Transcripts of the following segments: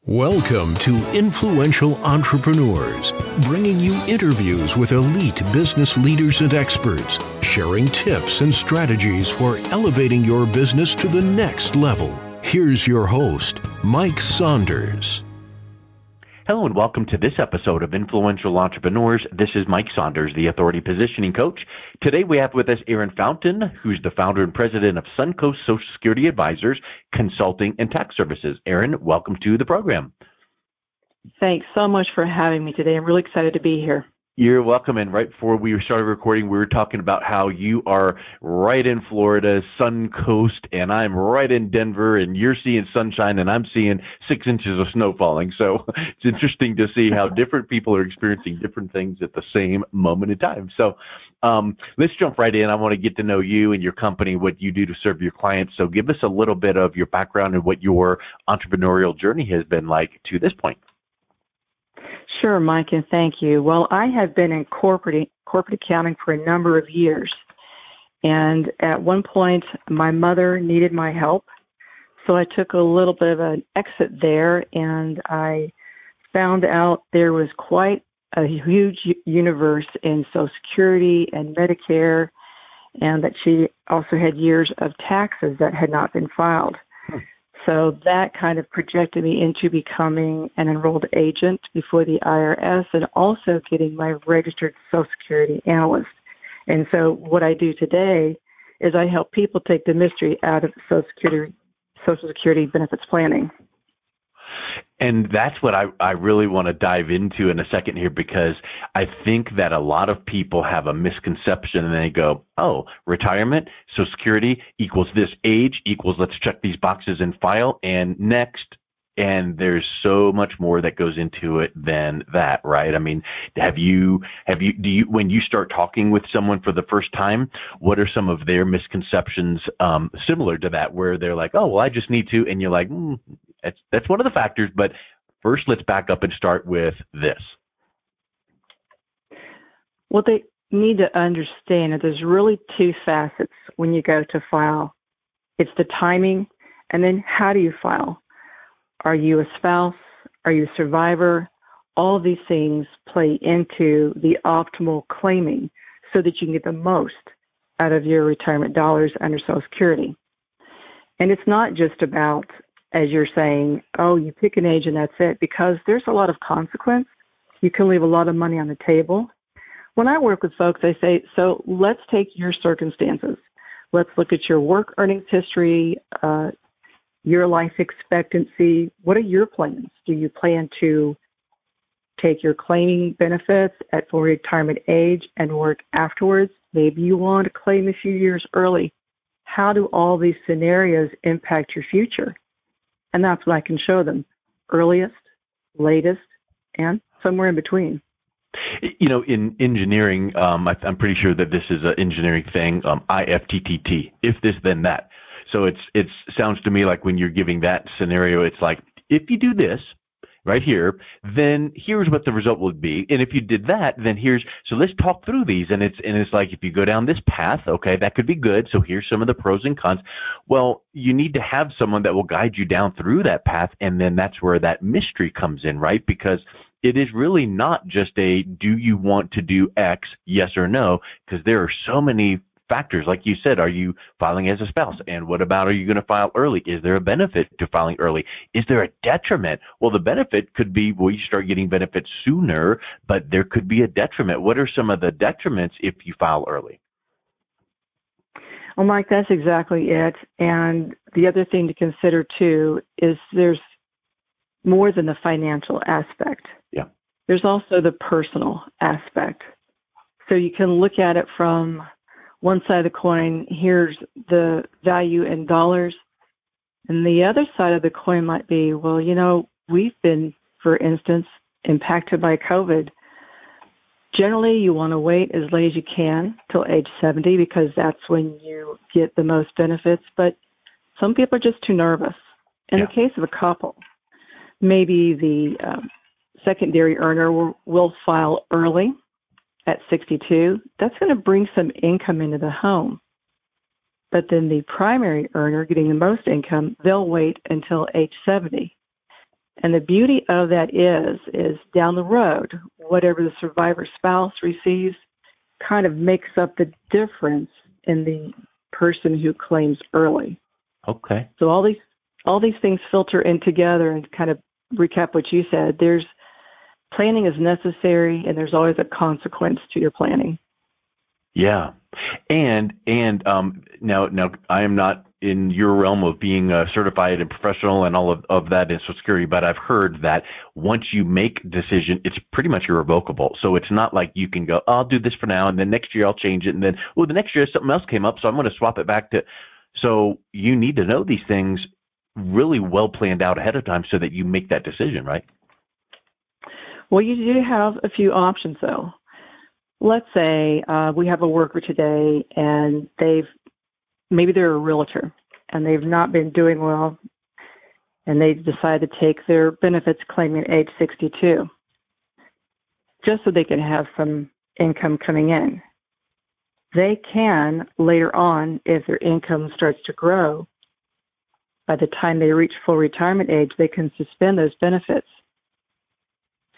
Welcome to Influential Entrepreneurs, bringing you interviews with elite business leaders and experts, sharing tips and strategies for elevating your business to the next level. Here's your host, Mike Saunders. Hello and welcome to this episode of Influential Entrepreneurs. This is Mike Saunders, the Authority Positioning Coach. Today we have with us Erin, who's the founder and president of Suncoast Social Security Advisors, Consulting and Tax Services. Erin, welcome to the program. Thanks so much for having me today. I'm really excited to be here. You're welcome. And right before we started recording, we were talking about how you are right in Florida, Suncoast, and I'm right in Denver, and you're seeing sunshine, and I'm seeing 6 inches of snow falling. So it's interesting to see how different people are experiencing different things at the same moment in time. So let's jump right in. I want to get to know you and your company, what you do to serve your clients. So give us a little bit of your background and what your entrepreneurial journey has been like to this point. Sure, Mike, and thank you. Well, I have been in corporate accounting for a number of years, and at one point, my mother needed my help, so I took a little bit of an exit there, and I found out there was quite a huge universe in Social Security and Medicare, and that she also had years of taxes that had not been filed. So that kind of projected me into becoming an enrolled agent before the IRS and also getting my Registered Social Security Analyst. And so what I do today is I help people take the mystery out of Social Security benefits planning. And that's what I really want to dive into in a second here, because I think that a lot of people have a misconception and they go, oh, retirement, Social Security equals this age equals let's check these boxes and file and next. And there's so much more that goes into it than that, right? I mean, do you, when you start talking with someone for the first time, what are some of their misconceptions similar to that, where they're like, oh, well, I just need to, and you're like, that's one of the factors, but first let's back up and start with this. Well, they need to understand that there's really two facets when you go to file. It's the timing, and then how do you file? Are you a spouse? Are you a survivor? All of these things play into the optimal claiming so that you can get the most out of your retirement dollars under Social Security. And it's not just about, as you're saying, oh, you pick an age and that's it, because there's a lot of consequence. You can leave a lot of money on the table. When I work with folks, I say, so let's take your circumstances. Let's look at your work earnings history, your life expectancy. What are your plans? Do you plan to take your claiming benefits at full retirement age and work afterwards? Maybe you want to claim a few years early. How do all these scenarios impact your future? And that's what I can show them. Earliest, latest, and somewhere in between. You know, in engineering, I'm pretty sure that this is an engineering thing, IFTTT, if this, then that. So it sounds to me like when you're giving that scenario, it's like, if you do this right here, then here's what the result would be. And if you did that, then so let's talk through these. And it's like, if you go down this path, okay, that could be good. So here's some of the pros and cons. Well, you need to have someone that will guide you down through that path. And then that's where that mystery comes in, right? Because it is really not just do you want to do X, yes or no? Because there are so many factors. Like you said, are you filing as a spouse? And what about, are you going to file early? Is there a benefit to filing early? Is there a detriment? Well, the benefit could be, well, you start getting benefits sooner, but there could be a detriment. What are some of the detriments if you file early? Well, Mike, that's exactly it. And the other thing to consider too is there's more than the financial aspect. Yeah. There's also the personal aspect. So you can look at it from one side of the coin, here's the value in dollars. And the other side of the coin might be, well, you know, we've been, for instance, impacted by COVID. Generally, you want to wait as late as you can till age 70 because that's when you get the most benefits. But some people are just too nervous. In the case of a couple, maybe the secondary earner will file early at 62, that's going to bring some income into the home. But then the primary earner getting the most income, they'll wait until age 70. And the beauty of that is down the road, whatever the survivor spouse receives kind of makes up the difference in the person who claims early. Okay. So all these things filter in together, and kind of recap what you said. There's planning is necessary, and there's always a consequence to your planning. Yeah. And now I am not in your realm of being certified and professional and all of that in Social Security, but I've heard that once you make a decision, it's pretty much irrevocable. So it's not like you can go, I'll do this for now, and then next year I'll change it, and then, the next year something else came up, so I'm going to swap it back to. So you need to know these things really well planned out ahead of time so that you make that decision, right? Well, you do have a few options, though. Let's say we have a worker today, and maybe they're a realtor, and they've not been doing well, and they decide to take their benefits claiming at age 62, just so they can have some income coming in. They can, later on, if their income starts to grow, by the time they reach full retirement age, they can suspend those benefits.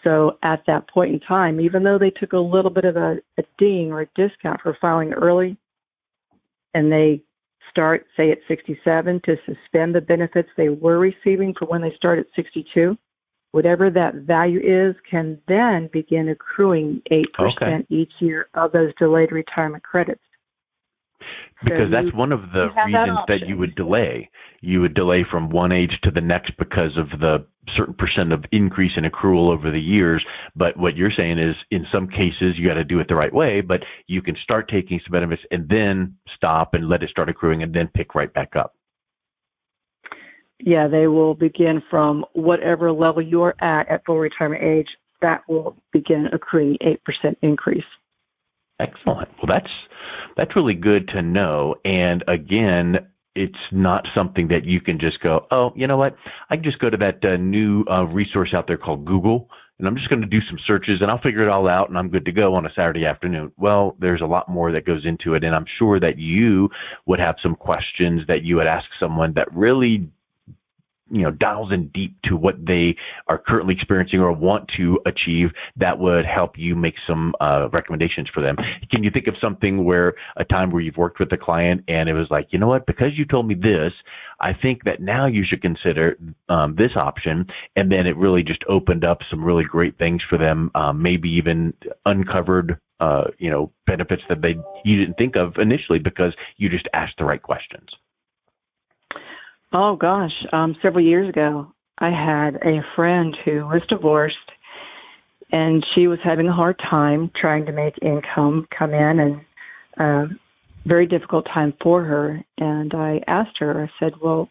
So at that point in time, even though they took a little bit of a ding or a discount for filing early, and they start, say, at 67 to suspend the benefits they were receiving for when they start at 62, whatever that value is can then begin accruing 8% each year of those delayed retirement credits. Because that's one of the reasons that you would delay. You would delay from one age to the next because of the certain percent of increase in accrual over the years. But what you're saying is, in some cases, you got to do it the right way, but you can start taking some benefits and then stop and let it start accruing and then pick right back up. Yeah, they will begin from whatever level you're at full retirement age. That will begin accruing 8% increase. Excellent. Well, that's really good to know. And again, it's not something that you can just go, oh, you know what? I can just go to that new resource out there called Google, and I'm just going to do some searches, and I'll figure it all out, and I'm good to go on a Saturday afternoon. Well, there's a lot more that goes into it, and I'm sure that you would have some questions that you would ask someone that really dials in deep to what they are currently experiencing or want to achieve that would help you make some recommendations for them. Can you think of a time where you've worked with a client and it was like, you know what, because you told me this, I think that now you should consider this option, and then it really just opened up some really great things for them, maybe even uncovered benefits that you didn't think of initially because you just asked the right questions? Oh, gosh. Several years ago, I had a friend who was divorced, and she was having a hard time trying to make income come in, and a very difficult time for her. And I asked her, I said, well,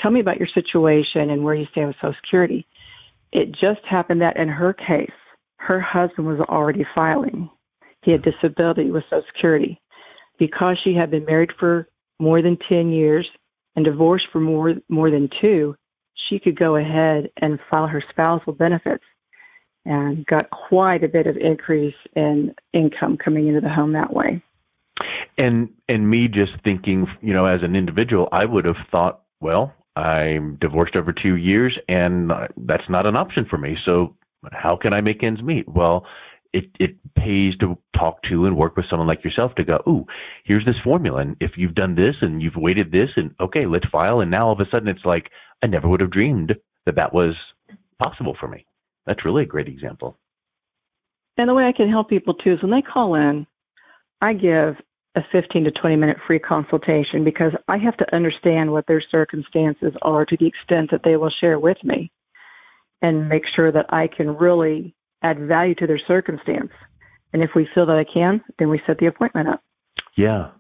tell me about your situation and where you stand with Social Security. It just happened that in her case, her husband was already filing. He had disability with Social Security. Because she had been married for more than 10 years, and divorced for more than 2, she could go ahead and file her spousal benefits and got quite a bit of increase in income coming into the home that way. And me just thinking, as an individual, I would have thought, well, I'm divorced over 2 years, and that's not an option for me. So how can I make ends meet? Well, it pays to talk to and work with someone like yourself to go, ooh, here's this formula. And if you've done this and you've weighted this, and okay, let's file. And now all of a sudden it's like, I never would have dreamed that was possible for me. That's really a great example. And the way I can help people too is when they call in, I give a 15 to 20 minute free consultation because I have to understand what their circumstances are to the extent that they will share with me, and make sure that I can really add value to their circumstance. And if we feel that I can, then we set the appointment up. Yeah.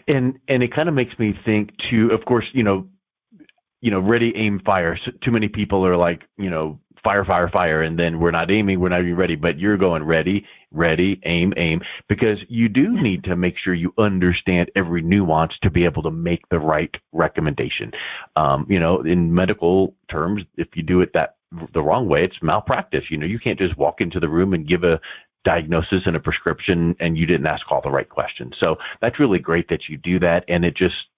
And it kind of makes me think too, of course, ready, aim, fire. So too many people are like, fire, fire, fire. And then we're not aiming, we're not even ready, but you're going ready, aim, because you do need to make sure you understand every nuance to be able to make the right recommendation. In medical terms, if you do it the wrong way, it's malpractice. You can't just walk into the room and give a diagnosis and a prescription and you didn't ask all the right questions. So that's really great that you do that, and it just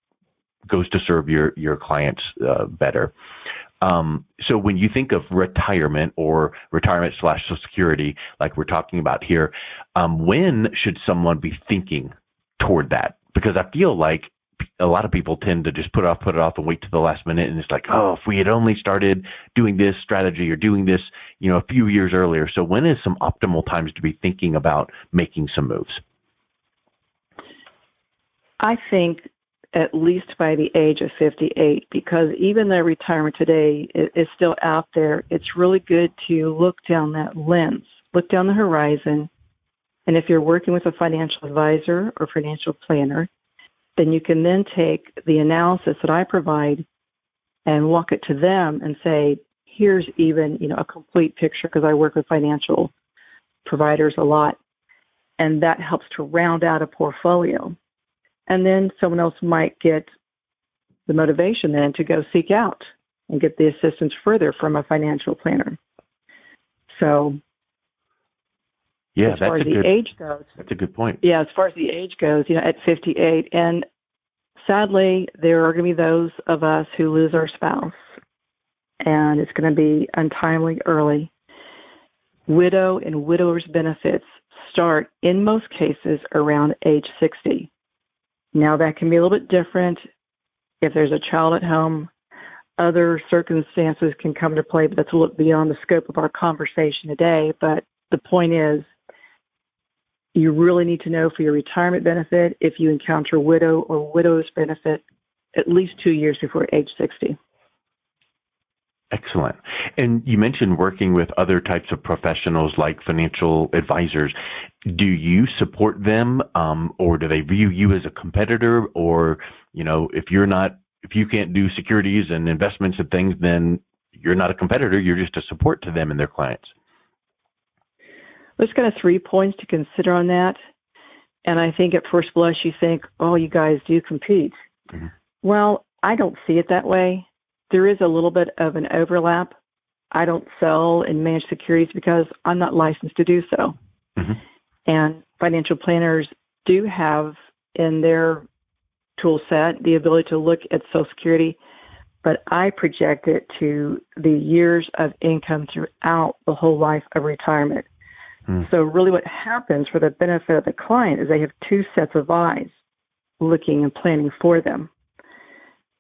goes to serve your clients better. So when you think of retirement or retirement / Social Security, like we're talking about here, when should someone be thinking toward that? Because I feel like a lot of people tend to just put it off and wait to the last minute. And it's like, oh, if we had only started doing this strategy or doing this, a few years earlier. So when is some optimal times to be thinking about making some moves? I think at least by the age of 58, because even though retirement today is still out there, it's really good to look down that lens, look down the horizon. And if you're working with a financial advisor or financial planner, then you can then take the analysis that I provide and walk it to them and say, here's even, a complete picture, because I work with financial providers a lot. And that helps to round out a portfolio. And then someone else might get the motivation then to go seek out and get the assistance further from a financial planner. So yeah, as far as the age goes. That's a good point. Yeah, as far as the age goes, at 58. And sadly, there are going to be those of us who lose our spouse, and it's going to be untimely early. Widow and widower's benefits start, in most cases, around age 60. Now, that can be a little bit different if there's a child at home. Other circumstances can come into play, but that's a little beyond the scope of our conversation today. But the point is, you really need to know for your retirement benefit if you encounter widow or widow's benefit at least 2 years before age 60. Excellent. And you mentioned working with other types of professionals like financial advisors. Do you support them, or do they view you as a competitor? Or, if you can't do securities and investments and things, then you're not a competitor. You're just a support to them and their clients. There's kind of 3 points to consider on that. And I think at first blush, you think, oh, you guys do compete. Mm-hmm. Well, I don't see it that way. There is a little bit of an overlap. I don't sell and manage securities because I'm not licensed to do so. Mm-hmm. And financial planners do have in their tool set the ability to look at Social Security, but I project it to the years of income throughout the whole life of retirement. So really what happens for the benefit of the client is they have two sets of eyes looking and planning for them.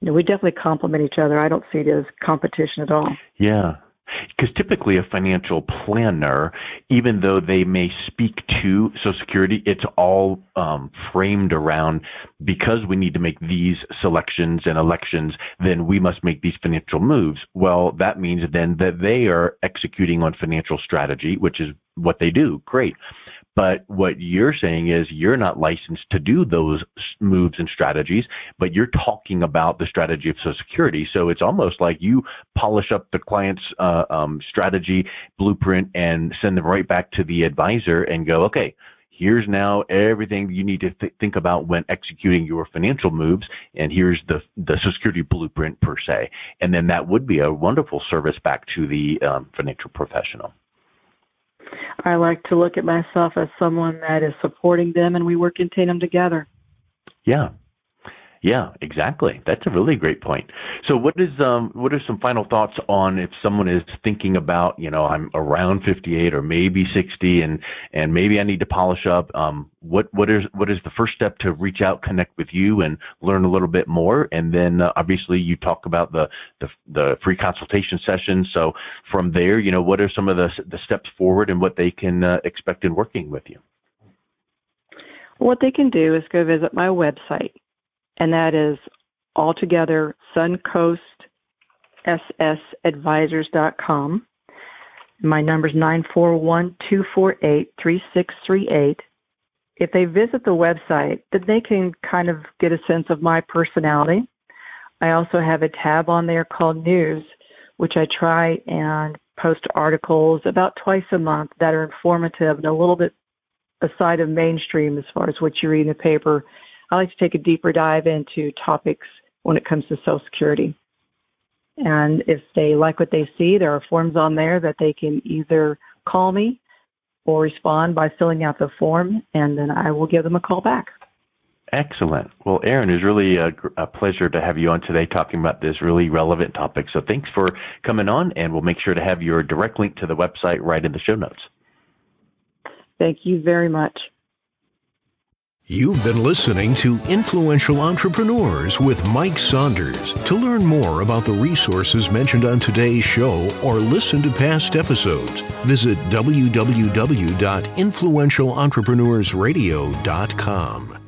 We definitely complement each other. I don't see it as competition at all. Yeah. Because typically a financial planner, even though they may speak to Social Security, it's all framed around, because we need to make these selections and elections, then we must make these financial moves. Well, that means then that they are executing on financial strategy, which is what they do. Great. But what you're saying is you're not licensed to do those moves and strategies, but you're talking about the strategy of Social Security. So it's almost like you polish up the client's strategy blueprint and send them right back to the advisor and go, okay, here's now everything you need to think about when executing your financial moves, and here's the Social Security blueprint per se. And then that would be a wonderful service back to the financial professional. I like to look at myself as someone that is supporting them, and we work in tandem together. Yeah, exactly. That's a really great point. So what are some final thoughts on if someone is thinking about, I'm around 58 or maybe 60 and maybe I need to polish up, what is the first step to reach out, connect with you and learn a little bit more? And then obviously you talk about the free consultation session. So from there, what are some of the steps forward and what they can expect in working with you? What they can do is go visit my website. And that is altogether suncoastSSadvisors.com. My number is 941-248-3638. If they visit the website, then they can kind of get a sense of my personality. I also have a tab on there called News, which I try and post articles about twice a month that are informative and a little bit aside of mainstream as far as what you read in the paper. I like to take a deeper dive into topics when it comes to Social Security. And if they like what they see, there are forms on there that they can either call me or respond by filling out the form, and then I will give them a call back. Excellent. Well, Erin, it was really a pleasure to have you on today talking about this really relevant topic. So thanks for coming on, and we'll make sure to have your direct link to the website right in the show notes. Thank you very much. You've been listening to Influential Entrepreneurs with Mike Saunders. To learn more about the resources mentioned on today's show or listen to past episodes, visit www.influentialentrepreneurssradio.com.